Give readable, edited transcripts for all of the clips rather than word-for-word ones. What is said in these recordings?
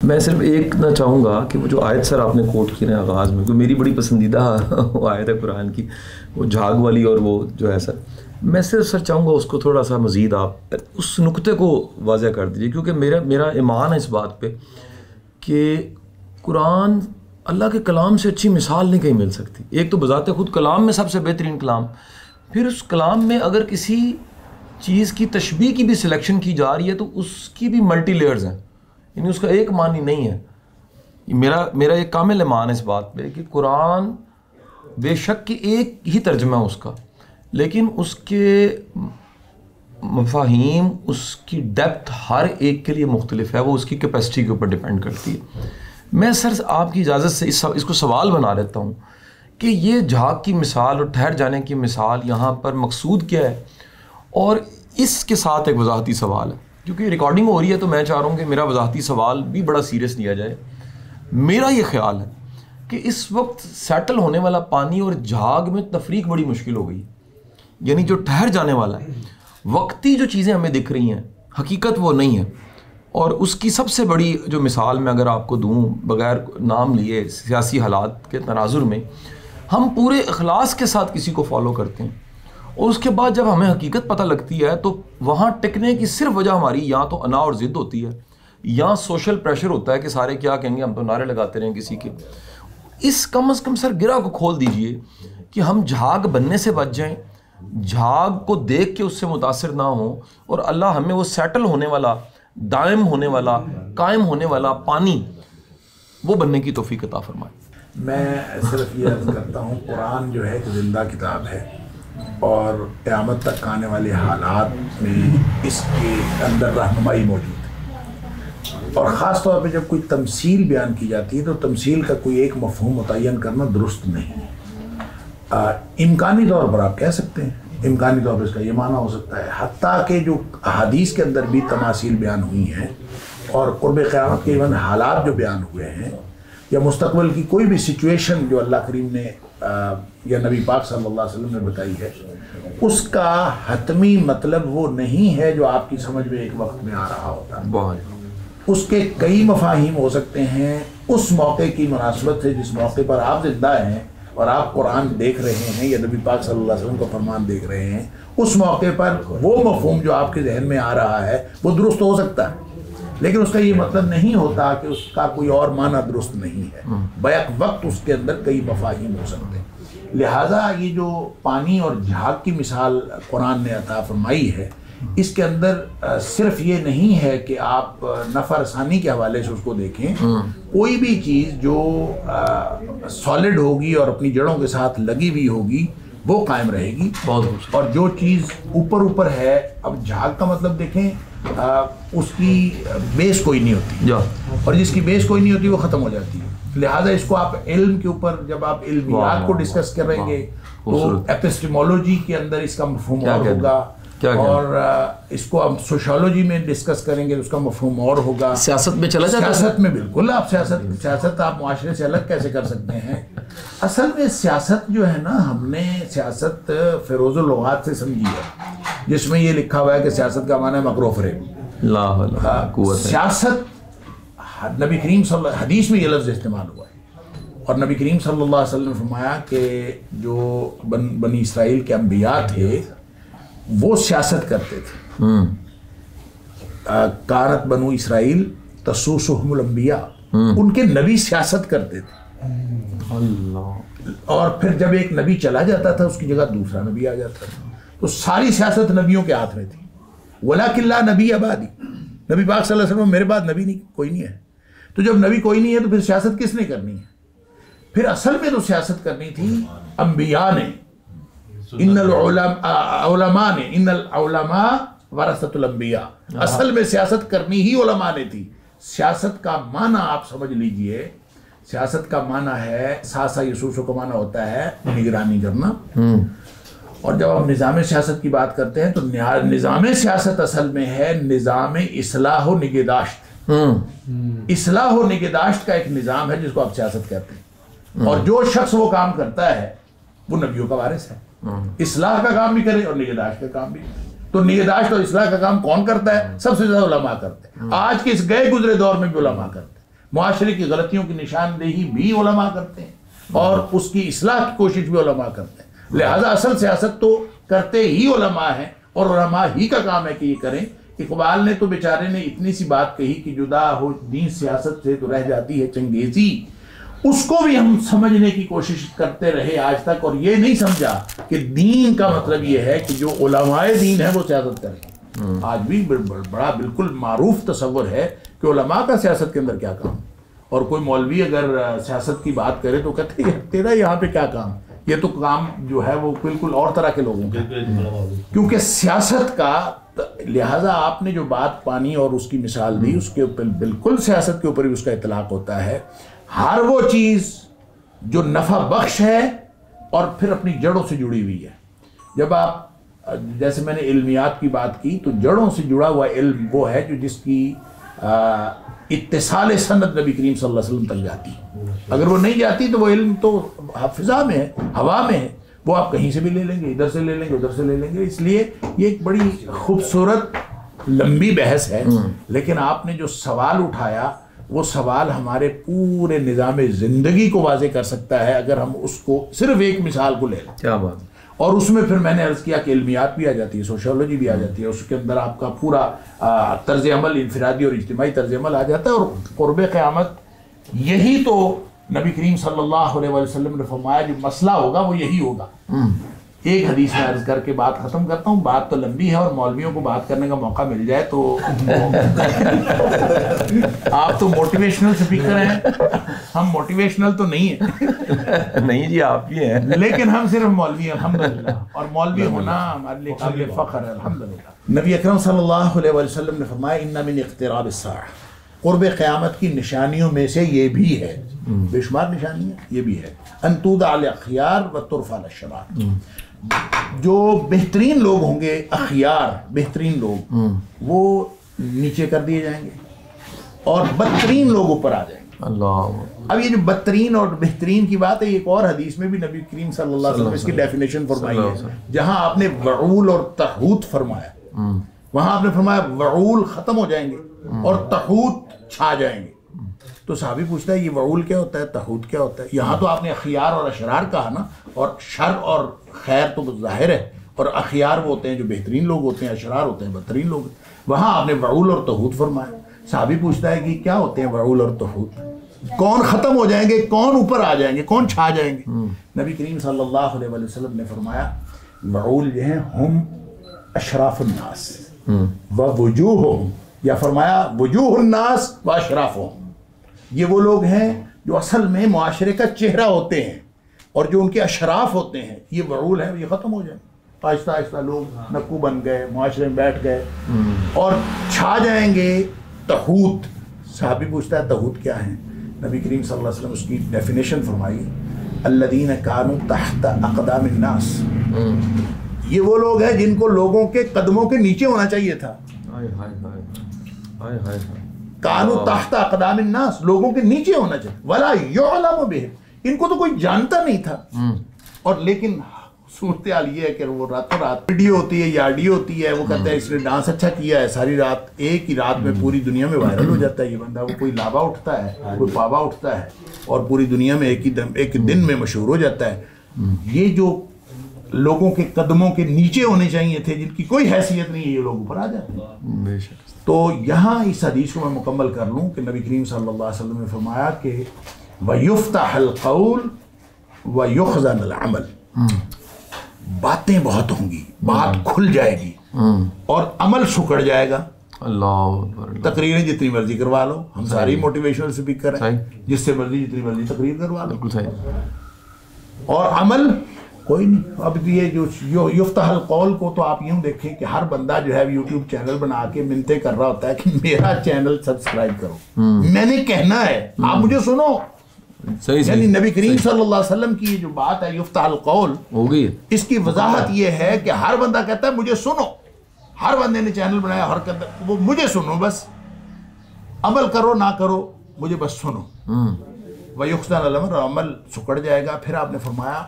میں صرف ایک نہ چاہوں گا کہ وہ جو آیت سر آپ نے کوٹ کی نا آغاز میں، میری بڑی پسندیدہ وہ آیت ہے قرآن کی، وہ جھاگ والی، اور وہ جو ہے سر میں صرف سر چاہوں گا اس کو تھوڑا سا مزید آپ اس نقطے کو واضح کر دیجیے، کیونکہ میرا ایمان ہے اس بات پہ کہ قرآن اللہ کے کلام سے اچھی مثال نہیں کہیں مل سکتی. ایک تو بذات خود کلام میں سب سے بہترین کلام، پھر اس کلام میں اگر کسی چیز کی تشبیہ کی بھی سلیکشن کی جا رہی ہے تو اس کی بھی ملٹی لیئرز ہیں، یعنی اس کا ایک معنی نہیں ہے. میرا ایک کامل ایمان ہے اس بات پہ کہ قرآن بے شک کہ ایک ہی ترجمہ ہے اس کا، لیکن اس کے مفاہیم، اس کی ڈیپتھ ہر ایک کے لیے مختلف ہے، وہ اس کی کیپیسٹی کے اوپر ڈیپینڈ کرتی ہے. میں سر آپ کی اجازت سے اس کو سوال بنا لیتا ہوں کہ یہ جھاگ کی مثال اور ٹھہر جانے کی مثال یہاں پر مقصود کیا ہے، اور اس کے ساتھ ایک وضاحتی سوال ہے، کیونکہ ریکارڈنگ ہو رہی ہے تو میں چاہ رہا ہوں کہ میرا وضاحتی سوال بھی بڑا سیریس لیا جائے. میرا یہ خیال ہے کہ اس وقت سیٹل ہونے والا پانی اور جھاگ میں تفریق بڑی مشکل ہو گئی، یعنی جو ٹھہر جانے والا ہے، وقتی جو چیزیں ہمیں دکھ رہی ہیں حقیقت وہ نہیں ہے. اور اس کی سب سے بڑی جو مثال میں اگر آپ کو دوں بغیر نام لیے، سیاسی حالات کے تناظر میں ہم پورے اخلاص کے ساتھ کسی کو فالو کرتے ہیں، اور اس کے بعد جب ہمیں حقیقت پتہ لگتی ہے تو وہاں ٹکنے کی صرف وجہ ہماری یا تو انا اور ضد ہوتی ہے، یا سوشل پریشر ہوتا ہے کہ سارے کیا کہیں گے، ہم تو نعرے لگاتے رہیں کسی کے. اس کم از کم سر گرہ کو کھول دیجئے کہ ہم جھاگ بننے سے بچ جائیں، جھاگ کو دیکھ کے اس سے متاثر نہ ہوں، اور اللہ ہمیں وہ سیٹل ہونے والا، دائم ہونے والا، قائم ہونے والا پانی وہ بننے کی توفیق عطا فرمائے. میں صرف یہ عرض کرتا ہوں، قرآن جو ہے ایک زندہ کتاب ہے، اور قیامت تک آنے والے حالات میں اس کے اندر رہنمائی موجود ہے. اور خاص طور پہ جب کوئی تمثیل بیان کی جاتی ہے تو تمثیل کا کوئی ایک مفہوم متعین کرنا درست نہیں. امکانی طور پر آپ کہہ سکتے ہیں، امکانی طور پر اس کا یہ معنی ہو سکتا ہے، حتیٰ کہ جو احادیث کے اندر بھی تماثیل بیان ہوئی ہیں اور قرب قیامت کے ایون حالات جو بیان ہوئے ہیں، یا مستقبل کی کوئی بھی سچویشن جو اللہ کریم نے یا نبی پاک صلی اللہ علیہ وسلم نے بتائی ہے، اس کا حتمی مطلب وہ نہیں ہے جو آپ کی سمجھ میں ایک وقت میں آ رہا ہوتا ہے. اس کے کئی مفاہیم ہو سکتے ہیں اس موقع کی مناسبت سے، جس موقع پر آپ زندہ ہیں اور آپ قرآن دیکھ رہے ہیں یا نبی پاک صلی اللہ علیہ وسلم کا فرمان دیکھ رہے ہیں، اس موقع پر وہ مفہوم جو آپ کے ذہن میں آ رہا ہے وہ درست ہو سکتا ہے، لیکن اس کا یہ مطلب نہیں ہوتا کہ اس کا کوئی اور معنی درست نہیں ہے. بیک وقت اس کے اندر کئی مفاہیم ہو سکتے ہیں. لہٰذا یہ جو پانی اور جھاگ کی مثال قرآن نے عطا فرمائی ہے، اس کے اندر صرف یہ نہیں ہے کہ آپ نفع رسانی کے حوالے سے اس کو دیکھیں. کوئی بھی چیز جو سالڈ ہوگی اور اپنی جڑوں کے ساتھ لگی ہوئی ہوگی وہ قائم رہے گی، اور جو چیز اوپر ہے، اب جھاگ کا مطلب دیکھیں، اس کی بیس کوئی نہیں ہوتی، اور جس کی بیس کوئی نہیں ہوتی وہ ختم ہو جاتی ہے. لہٰذا اس کو آپ علم کے اوپر جب آپ علمیات کو ڈسکس کریں گے تو ایپسٹیمولوجی کے اندر اس کا مفہوم اور ہوگا، اور اس کو ہم سوشالوجی میں ڈسکس کریں گے تو اس کا مفہوم اور ہوگا. سیاست میں چلا جاتا ہے، سیاست میں بالکل آپ سیاست آپ معاشرے سے الگ کیسے کر سکتے ہیں. اصل میں سیاست جو ہے نا، ہم نے سیاست فیروز اللغات سے سمجھی ہے، جس میں یہ لکھا ہوا ہے کہ سیاست کا معنی ہے مکر و فریب. سیاست نبی کریم صلی اللہ حدیث میں یہ لفظ استعمال ہوا ہے، اور نبی کریم صلی اللہ علیہ وسلم نے فرمایا کہ جو بنی اسرائیل کے انبیاء تھے وہ سیاست کرتے تھے. کانت بنو اسرائیل تسوسہم الانبیاء، ان کے نبی سیاست کرتے تھے. اور پھر جب ایک نبی چلا جاتا تھا اس کی جگہ دوسرا نبی آ جاتا تھا، تو ساری سیاست نبیوں کے ہاتھ میں تھی. وَلَكِنْ لَا نَبِيَّ بَعْدِي، نبی پاک صلی اللہ علیہ وسلم میرے بعد نبی نہیں، کوئی نہیں ہے. تو جب نبی کوئی نہیں ہے تو پھر سیاست کس نے کرنی ہے؟ پھر اصل میں تو سیاست کرنی تھی انبیاء نے. ان العلماء نے، ان العلماء ورثۃ الانبیاء، اصل میں سیاست کرنی ہی علماء نے تھی. سیاست کا معنی آپ سمجھ لیجئے، سیاست کا معنی ہے، ساسا یسوسو کا معنی ہوتا ہے نگرانی کرنا. اور جب ہم نظام سیاست کی بات کرتے ہیں تو نظام سیاست اصل میں ہے نظام اصلاح و نگہداشت. اصلاح و نگہداشت کا ایک نظام ہے جس کو آپ سیاست کہتے ہیں، اور جو شخص وہ کام کرتا ہے وہ نبیوں کا وارث ہے. اصلاح کا کام بھی کرے اور نگہداشت کا کام بھی کرے. تو نگہداشت اور اصلاح کا کام کون کرتا ہے؟ سب سے زیادہ علماء کرتے ہیں. آج کے اس گئے گزرے دور میں بھی علماء کرتے ہیں. معاشرے کی غلطیوں کی نشاندہی بھی علماء کرتے ہیں اور اس کی اصلاح کی کوشش بھی علماء کرتے ہیں. لہذا اصل سیاست تو کرتے ہی علماء ہیں اور علماء ہی کا کام ہے کہ یہ کریں. اقبال نے تو بیچارے نے اتنی سی بات کہی کہ جدا ہو دین سیاست سے تو رہ جاتی ہے چنگیزی. اس کو بھی ہم سمجھنے کی کوشش کرتے رہے آج تک, اور یہ نہیں سمجھا کہ دین کا مطلب یہ ہے کہ جو علماء دین ہے وہ سیاست کریں. آج بھی بڑا بالکل معروف تصور ہے کہ علماء کا سیاست کے اندر کیا کام, اور کوئی مولوی اگر سیاست کی بات کرے تو کہتے ہیں تیرا یہاں پہ کیا کام, یہ تو کام جو ہے وہ بالکل اور طرح کے لوگوں کا, کیونکہ سیاست کا. لہٰذا آپ نے جو بات پانی اور اس کی مثال دی اس کے اوپر بالکل سیاست کے اوپر بھی اس کا اطلاق ہوتا ہے. ہر وہ چیز جو نفع بخش ہے اور پھر اپنی جڑوں سے جڑی ہوئی ہے. جب آپ جیسے میں نے علمیات کی بات کی تو جڑوں سے جڑا ہوا علم وہ ہے جو جس کی اتصال سند نبی کریم صلی اللہ علیہ وسلم تک جاتی. اگر وہ نہیں جاتی تو وہ علم تو فضا میں ہے, ہوا میں ہے, وہ آپ کہیں سے بھی لے لیں گے, ادھر سے لے لیں گے, ادھر سے لے لیں گے. اس لیے یہ ایک بڑی خوبصورت لمبی بحث ہے, لیکن آپ نے جو سوال اٹھایا وہ سوال ہمارے پورے نظام زندگی کو واضح کر سکتا ہے اگر ہم اس کو صرف ایک مثال کو لے لیں. کیا بات. اور اس میں پھر میں نے عرض کیا کہ علمیات بھی آ جاتی ہے, سوشیولوجی بھی آ جاتی ہے, اس کے اندر آپ کا پورا طرز عمل انفرادی اور اجتماعی طرز عمل آ جاتا ہے. اور قرب قیامت یہی تو نبی کریم صلی اللہ علیہ وسلم نے فرمایا جو مسئلہ ہوگا وہ یہی ہوگا. ایک حدیث میں عرض کر کے بات ختم کرتا ہوں. بات تو لمبی ہے اور مولویوں کو بات کرنے کا موقع مل جائے تو آپ تو موٹیویشنل سپیکر ہیں, ہم موٹیویشنل تو نہیں ہیں. نہیں جی آپ بھی ہیں, لیکن ہم صرف مولوی ہیں الحمدللہ, اور مولوی ہونا ہمارے لیے قابل فخر ہے الحمدللہ. نبی اکرم صلی اللہ علیہ وسلم نے فرمایا ان من اقتراب الساعہ, قرب قیامت کی نشانیوں میں سے یہ بھی ہے, بے شمار نشانیاں یہ بھی ہے, ان توضع الاخیار وترفع الشرار. جو بہترین لوگ ہوں گے, اخیار بہترین لوگ, وہ نیچے کر دیے جائیں گے اور بدترین لوگ اوپر آ جائیں گے. اللہ. اب یہ جو بدترین اور بہترین کی بات ہے, ایک اور حدیث میں بھی نبی کریم صلی اللہ علیہ وسلم اس کی ڈیفینیشن فرمائی ہے. جہاں آپ نے وعول اور تحوت فرمایا, وہاں آپ نے فرمایا وعول ختم ہو جائیں گے اور تحوت چھا جائیں گے. تو صحابی پوچھتا ہے یہ وعول کیا ہوتا ہے, تحوت کیا ہوتا ہے؟ یہاں تو آپ نے اخیار اور اشرار کہا نا, اور شر اور خیر تو ظاہر ہے, اور اخیار وہ ہوتے ہیں جو بہترین لوگ ہوتے ہیں, اشرار ہوتے ہیں بدترین لوگ. وہاں آپ نے وعول اور تحوت فرمایا. صحابی پوچھتا ہے کہ کیا ہوتے ہیں وعول اور تحوت, کون ختم ہو جائیں گے, کون اوپر آ جائیں گے, کون چھا جائیں گے؟ نبی کریم صلی اللہ علیہ وسلم نے فرمایا وعول جو ہیں ہم اشراف الناس ووجوہہم, یا فرمایا وجوہ الناس واشرافہم. یہ وہ لوگ ہیں جو اصل میں معاشرے کا چہرہ ہوتے ہیں, اور جو ان کے اشراف ہوتے ہیں یہ وعول ہیں, یہ ختم ہو جائیں. آہستہ آہستہ لوگ نکو بن گئے, معاشرے میں بیٹھ گئے اور چھا جائیں گے تحوت. صحابی پوچھتا ہے تحوت کیا ہے؟ نبی کریم صلی اللہ علیہ وسلم اس کی ڈیفینیشن فرمائی الذین کانوا تحت اقدام الناس. یہ وہ لوگ ہیں جن کو لوگوں کے قدموں کے نیچے ہونا چاہیے تھا. کانوا تحت اقدام الناس, لوگوں کے نیچے ہونا چاہیے. ولا یعلم بہم, ان کو تو کوئی جانتا نہیں تھا. اور لیکن صورتحال یہ ہے کہ وہ راتوں رات ویڈیو ہوتی ہے یا آڈیو ہوتی ہے, وہ کہتا ہے اس نے ڈانس اچھا کیا ہے, ساری رات ایک ہی رات میں پوری دنیا میں وائرل ہو جاتا ہے یہ بندہ. وہ کوئی لابا اٹھتا ہے, کوئی پابا اٹھتا ہے, اور پوری دنیا میں ایک دن میں مشہور ہو جاتا ہے. یہ جو لوگوں کے قدموں کے نیچے ہونے چاہیے تھے, جن کی کوئی حیثیت نہیں ہے, یہ لوگ اوپر آ جاتے ہیں. تو یہاں اس حدیث کو میں مکمل کر لوں کہ نبی کریم صلی اللہ علیہ وسلم نے فرمایا کہ وَيُفْتَحَ الْقَوْلُ وَيُخْزَنَ الْعَمَلُ. باتیں بہت ہوں گی, بات کھل جائے گی اور عمل سکڑ جائے گا. اللہ. تقریریں جتنی مرضی کروا لو, ہم ساری موٹیویشنل اسپیکر ہیں, جس سے مرضی جتنی مرضی تقریر کروا لو, اور عمل کوئی نہیں. اب یہ جو یفتح القول کو تو آپ یوں دیکھیں کہ ہر بندہ جو ہے یوٹیوب چینل بنا کے منتیں کر رہا ہوتا ہے کہ میرا چینل سبسکرائب کرو, میں نے کہنا ہے آپ مجھے سنو. یعنی نبی کریم صلی اللہ علیہ وسلم کی جو بات ہے یفتح القول ہو گئی, اس کی وضاحت یہ ہے کہ ہر بندہ کہتا ہے مجھے سنو. ہر بندے نے چینل بنایا, ہر وہ مجھے سنو, بس عمل کرو نہ کرو, مجھے بس سنو. وَيُخْزَنَ الْعَمَلُ, اور عمل سکڑ جائے گا. پھر آپ نے فرمایا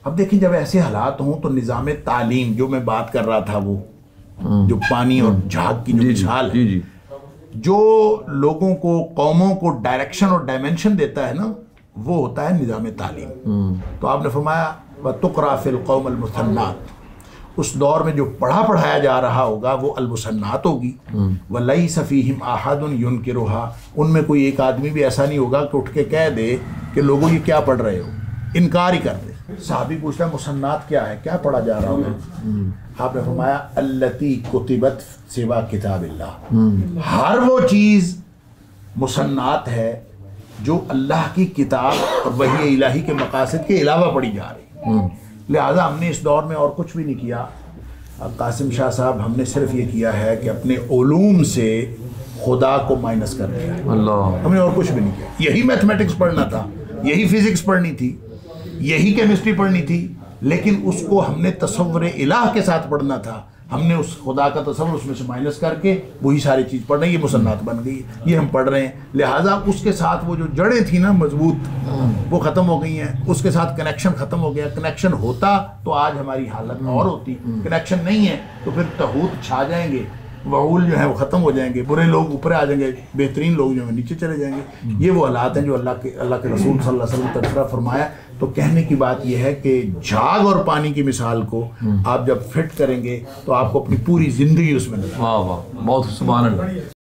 اب دیکھیں جب ایسے حالات ہوں تو نظام تعلیم جو میں بات کر رہا تھا, وہ جو پانی اور جھاگ کی جو مثال ہے, جو لوگوں کو قوموں کو ڈائریکشن اور ڈائمنشن دیتا ہے نا وہ ہوتا ہے نظام تعلیم. تو آپ نے فرمایا وَتُقْرَأُ فِي الْقَوْمِ الْمُثَنَّاتِ، اس دور میں جو پڑھایا جا رہا ہوگا وہ المثنات ہوگی. وَلَيْسَ فِيهِمْ أَحَدٌ يُنْكِرُهَا، ان میں کوئی ایک آدمی بھی ایسا نہیں ہوگا کہ اٹھ کے کہہ دے کہ لوگوں یہ کیا پڑھ رہے ہو، انکار ہی کر دے. صحابی پوچھتا ہے مثنات کیا ہے، کیا پڑھا جا رہا ہوں؟ آپ نے فرمایا التی کتبت سوا کتاب اللہ، ہر وہ چیز مثنات ہے جو اللہ کی کتاب اور وحی الہی کے مقاصد کے علاوہ پڑھی جا رہی. لہذا ہم نے اس دور میں اور کچھ بھی نہیں کیا. قاسم شاہ صاحب ہم نے صرف یہ کیا ہے کہ اپنے علوم سے خدا کو مائنس کر دیا. ہم نے اور کچھ بھی نہیں کیا. یہی میتھمیٹکس پڑھنا تھا، یہی فزکس پڑھنی تھی، یہی کیمسٹری پڑھنی تھی، لیکن اس کو ہم نے تصور الہ کے ساتھ پڑھنا تھا. ہم نے اس خدا کا تصور اس میں سے مائنس کر کے وہی ساری چیز پڑھ رہے ہیں. یہ مثنات بن گئی، یہ ہم پڑھ رہے ہیں. لہٰذا اس کے ساتھ وہ جو جڑیں تھیں نا مضبوط، وہ ختم ہو گئی ہیں. اس کے ساتھ کنیکشن ختم ہو گیا. کنیکشن ہوتا تو آج ہماری حالت اور ہوتی. کنیکشن نہیں ہے تو پھر طاغوت چھا جائیں گے، وعول جو ہے وہ ختم ہو جائیں گے، برے لوگ اوپر آ جائیں گے، بہترین لوگ جو ہیں نیچے چلے جائیں گے. یہ وہ حالات ہیں جو اللہ کے رسول صلی اللہ علیہ وسلم نے تذکرہ فرمایا. تو کہنے کی بات یہ ہے کہ جھاگ اور پانی کی مثال کو آپ جب فٹ کریں گے تو آپ کو اپنی پوری زندگی اس میں نظر. واہ واہ، بہت سبحان اللہ.